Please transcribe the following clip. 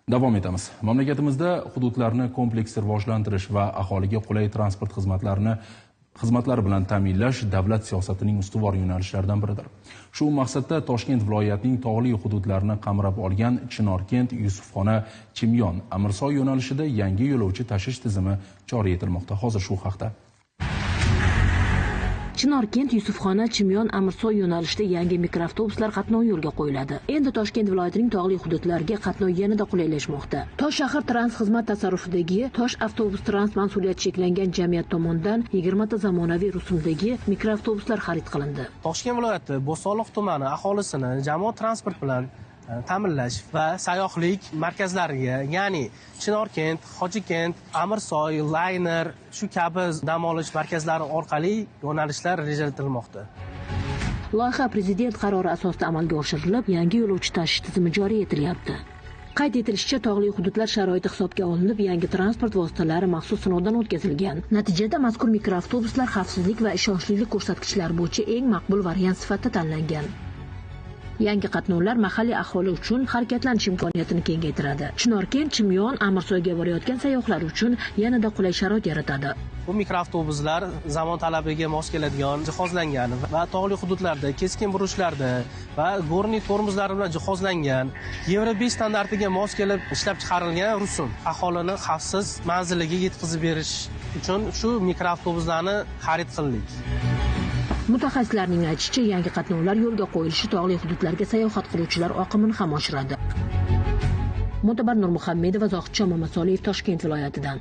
Davom etamiz. Mamlakatimizda hududlarni kompleks rivojlantirish va aholiga qulay transport xizmatlari bilan ta'minlash davlat siyosatining ustuvor yo'nalishlaridan biridir. Shu maqsadda Toshkent viloyatining tog'li hududlarini qamrab olgan Chinorkent, Yusufxona, Chimyon, Amirsoy yo'nalishida yangi yo'lovchi tashish tizimi joriy etilmoqda. Hozir shu haqda. Chinorkent, Yusufxona, Chimyon, Amirsoy yo'nalishida yangi mikroavtobuslar qatnovi yo'lga qo'yiladi. Endi Toshkent viloyatining tog'li hududlariga qatnov yanada qulaylaşmoqda. Tosh shahar trans xizmat tasarrufidagi Tosh avtobus trans mas'uliyati cheklangan jamiyat tomonidan 20 ta zamonaviy rusumdagi mikroavtobuslar xarid qilindi. Toshkent viloyati Bo'stonliq tumani aholisini jamoat transport bilan ta'minlash va sayyohlik markazlariga, ya'ni Chinorkent, Hojikent, Amirsoy, Layner shu kabi dam olish markazlari orqali yo'nalishlar rejalashtirilmoqda. Loyiha prezident qarori asosida amalga oshirilib, yangi yo'lovchi tashish tizimi joriy etilyapti. Qayd etilishicha, tog'li hududlar sharoiti hisobga olinib, yangi transport vositalari maxsus sinovdan o'tkazilgan. Natijada mazkur mikroavtobuslar xavfsizlik va ishonchlilik ko'rsatkichlari bo'yicha eng maqbul variant sifatida tanlangan. Yangi qatnovlar mahalliy aholi uchun harakatlanish imkoniyatini kengaytiradi. Chinorkent, Chimyon, Amirsoyga borayotgan sayyohlar uchun yanada qulay sharoit yaratadi. Bu mikroavtobuslar zamon talabiga mos keladigan jihozlangan va tog'li hududlarda, keskin burishlarda va gornik tormozlar bilan jihozlangan, Euro 5 standartiga mos kelib ishlab chiqarilgan rusum. Aholini xavfsiz manziliga yetkazib berish uchun shu mikroavtobuslarni xarid qildik. Mutaxassislarning aytishicha, yangi qatnovlar yo'lga qo'yilishi tog'li hududlarga sayohat qiluvchilar oqimini ham oshiradi. Mo'tabar Nurmuhammedova, Zohidjon Mamasoliyev, Toshkent viloyatidan.